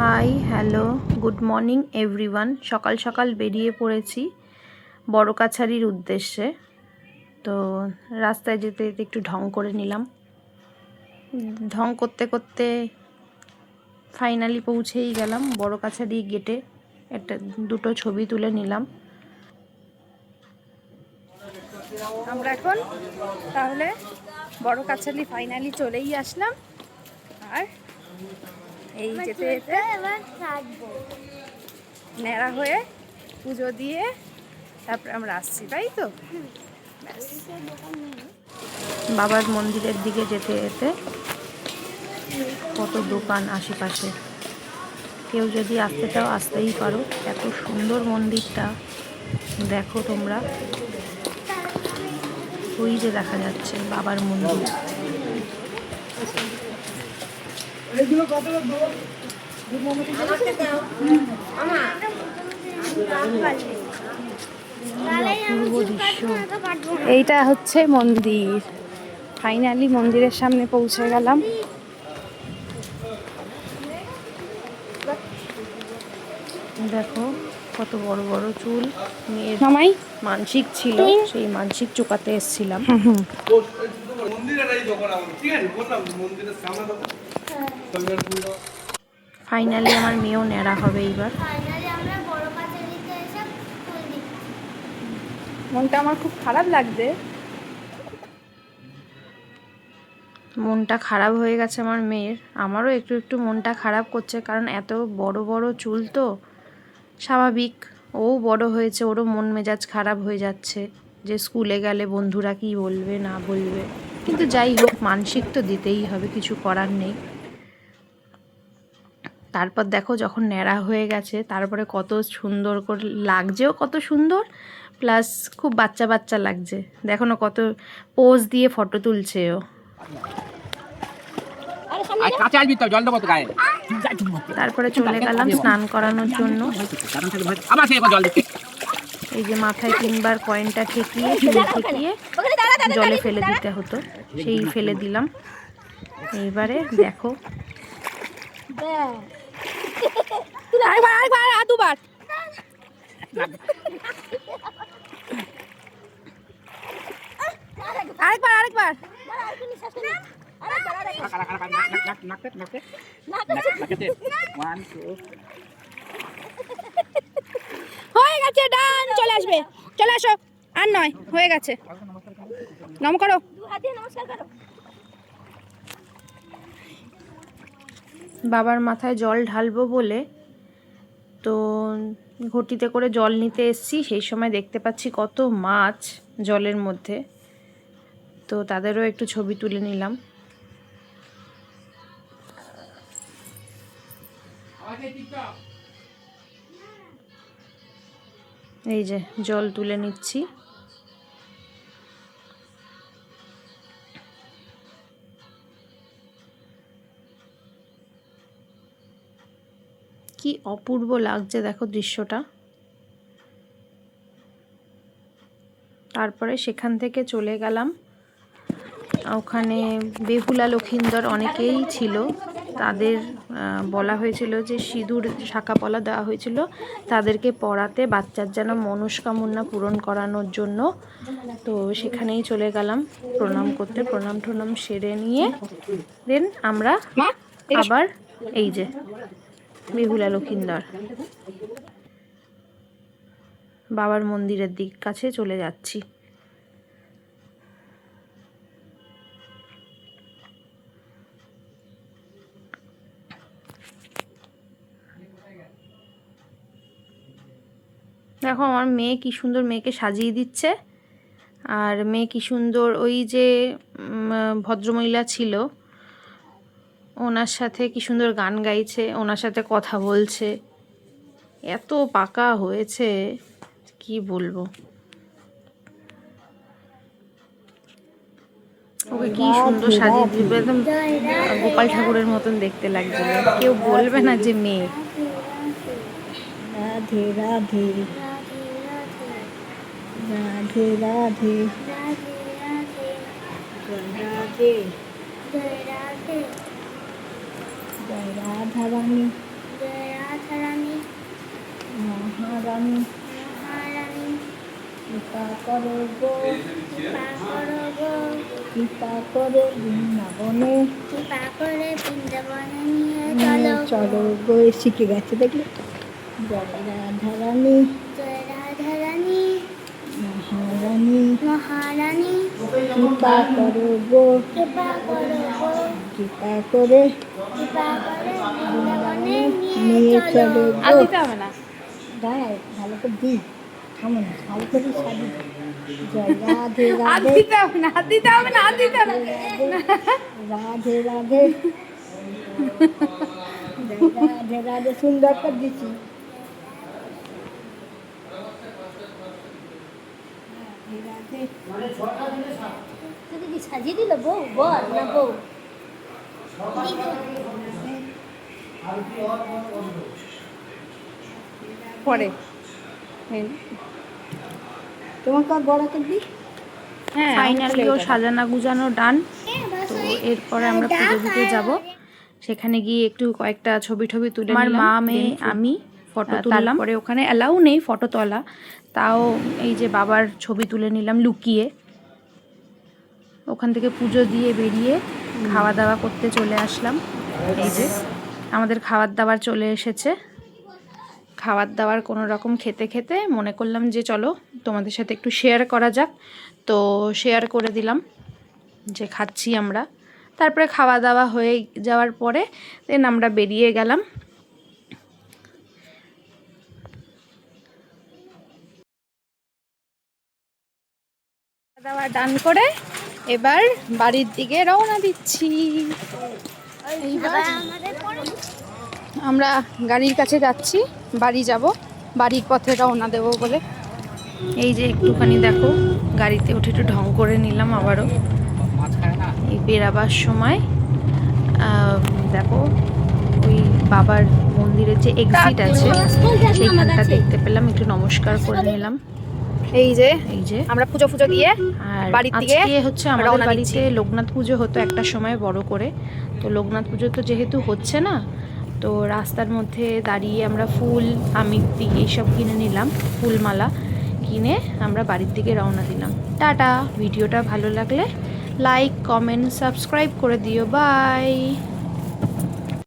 Hi hello good morning everyone. সকাল সকাল বেরিয়ে পড়েছি বড়কাছারির উদ্দেশ্যে। তো রাস্তায় যেতে যেতে একটু ঢং করে নিলাম। ঢং করতে করতে ফাইনালি পৌঁছেই গেলাম বড়কাছারি গেটে। দুটো ছবি তুলে নিলাম। আমরা এখন তাহলে বড়কাছারি ফাইনালি চলেই আসলাম। আর এই যেতে যেতে ন্যাড়া হয়ে পুজো দিয়ে তারপরে আমরা আসছি, তাই তো? বাবার মন্দিরের দিকে যেতে যেতে কত দোকান আশেপাশে। কেউ যদি আসতে চাও আসতেই পারো। এত সুন্দর মন্দিরটা, দেখো তোমরা। ওই যে দেখা যাচ্ছে বাবার মন্দির। এইটা হচ্ছে মন্দির। ফাইনালি মন্দিরের সামনে পৌঁছে গেলাম। দেখো কত বড় বড় চুল। মেয়ের মানসিক ছিল, সেই মানসিক চুকাতে এসেছিলাম। ফাইনালি আমার মেয়েও ন্যাড়া হবে এইবার। মনটা আমার খুব খারাপ লাগছে। মনটা খারাপ হয়ে গেছে আমার মেয়ের। আমারও একটু একটু মনটা খারাপ করছে, কারণ এত বড় বড় চুল তো স্বাভাবিক। ও বড় হয়েছে, ওরও মন মেজাজ খারাপ হয়ে যাচ্ছে যে স্কুলে গেলে বন্ধুরা কি বলবে না বলবে। কিন্তু যাই হোক, মানসিক তো দিতেই হবে, কিছু করার নেই। তারপর দেখো যখন ন্যাড়া হয়ে গেছে, তারপরে কত সুন্দর করে লাগছেও, কত সুন্দর, প্লাস খুব বাচ্চা বাচ্চা লাগছে। দেখো না কত পোজ দিয়ে ফটো তুলছে ও। তারপরে চলে গেলাম স্নান করানোর জন্য। এই যে মাথায় 3বার কয়েনটা ঠেকিয়ে জলে ফেলে দিতে হতো, সেই ফেলে দিলাম। এইবারে দেখো দুবার আরেকবার হয়ে গেছে, ডান। চলে আসবে, চলে আসো। আর নয়, হয়ে গেছে। নম করো। বাবার মাথায় জল ঢালবো বলে তো ঘটিতে করে জল নিতে এসেছি। সেই সময় দেখতে পাচ্ছি কত মাছ জলের মধ্যে, তো তাদেরও একটু ছবি তুলে নিলাম। এই যে জল তুলে নিচ্ছি। কি অপূর্ব লাগছে দেখো দৃশ্যটা। তারপরে সেখান থেকে চলে গেলাম, ওখানে বেহুলা লক্ষিন্দর অনেকেই ছিল। তাদের বলা হয়েছিল যে সিঁদুর শাঁখা পলা দেওয়া হয়েছিল তাদেরকে পড়াতে, বাচ্চার যেন মনস্কামনা পূরণ করানোর জন্য। তো সেখানেই চলে গেলাম প্রণাম করতে। প্রণাম টনাম সেরে নিয়ে দেন আমরা আবার এই যে বেহুলা লক্ষিন্দর বাবার মন্দিরের দিক কাছে চলে যাচ্ছি। দেখো আমার মেয়ে কি সুন্দর মেয়েকে সাজিয়ে দিচ্ছে। আর মেয়ে কি সুন্দর, ওই যে ভদ্রমহিলা ছিল ওনার সাথে কি সুন্দর গান গাইছে, ওনার সাথে কথা বলছে। এত পাকা হয়েছে কি বলবো। ওকে কি সুন্দর সাজিয়ে দিবে, একদম গোপাল ঠাকুরের মতন দেখতে লাগছিল। কেউ বলবে না যে মেয়ে। রাধে রাধে রাধে রাধে রাধে জয় রাধা রানী। করো গো কৃপা করো গো কৃপা করে বৃন্দাবনে কৃপা করে বৃন্দাবনে নিয়ে নিয়ে চলো চলো গো। শিখে গেছে দেখলে। জয় রাধারানী জয় রাধারানী মহারানী মহারানী কৃপা করো গো কৃপা করো গো কৃপা করে কৃপা করে বৃন্দাবনে নিয়ে চলো আর গো। দিতে হবে না। দাঁড়ায় ভালো করে দিই, থামো না, ভালো করে সাজি। জয় রাধে আর রাধে দিতে হবে না, আর দিতে হবে না, আর দিতে হবে না। রাধে রাধে জয় রাধে রাধে। সুন্দর করে দিচ্ছি। রাধে রাধে। তোকে কি সাজিয়ে দিল বউ? বল না বউ পরে তোমাকে আর বড় করে দিই। হ্যাঁ, ফাইনালি ও সাজানো গুজানো ডান। তো এরপরে আমরা পুজো দিতে যাব। সেখানে গিয়ে একটু কয়েকটা ছবি টবি তুলে আমার মা মেয়ে আমি ফটো তুললাম। পরে ওখানে অ্যালাউ নেই ফটো তোলা, তাও এই যে বাবার ছবি তুলে নিলাম লুকিয়ে। ওখান থেকে পুজো দিয়ে বেরিয়ে খাওয়া দাওয়া করতে চলে আসলাম। এই যে আমাদের খাবার দাবার চলে এসেছে। খাবার দাবার কোনো রকম খেতে খেতে মনে করলাম যে চলো তোমাদের সাথে একটু শেয়ার করা যাক। তো শেয়ার করে দিলাম যে খাচ্ছি আমরা। তারপরে খাওয়া দাওয়া হয়ে যাওয়ার পরে দেন আমরা বেরিয়ে গেলাম। খাওয়া দাওয়া ডান করে এবার বাড়ির দিকে রওনা দিচ্ছি। এইবার আমরা গাড়ির কাছে যাচ্ছি, বাড়ি যাব, বাড়ির পথে রওনা দেব বলে। এই যে একটুখানি দেখো গাড়িতে উঠে একটু ঢং করে নিলাম আবারও। এই বেরাবার সময় দেখো ওই বাবার মন্দিরের যে এক্সিট আছে সেইখানটা দেখতে পেলাম, একটু নমস্কার করে নিলাম। এই যে আমরা পুজো ফুজো দিয়ে আর বাড়ির দিকে আজকে হচ্ছে আমাদের রওনা বাড়িতে লোকনাথ পুজো হতো একটা সময় বড় করে। তো লোকনাথ পুজো তো যেহেতু হচ্ছে না, তো রাস্তার মধ্যে দাঁড়িয়ে আমরা ফুল আমিত্তি এইসব কিনে নিলাম, ফুলমালা কিনে আমরা বাড়ির দিকে রওনা দিলাম। টাটা। ভিডিওটা ভালো লাগলে লাইক কমেন্ট সাবস্ক্রাইব করে দিও। বাই।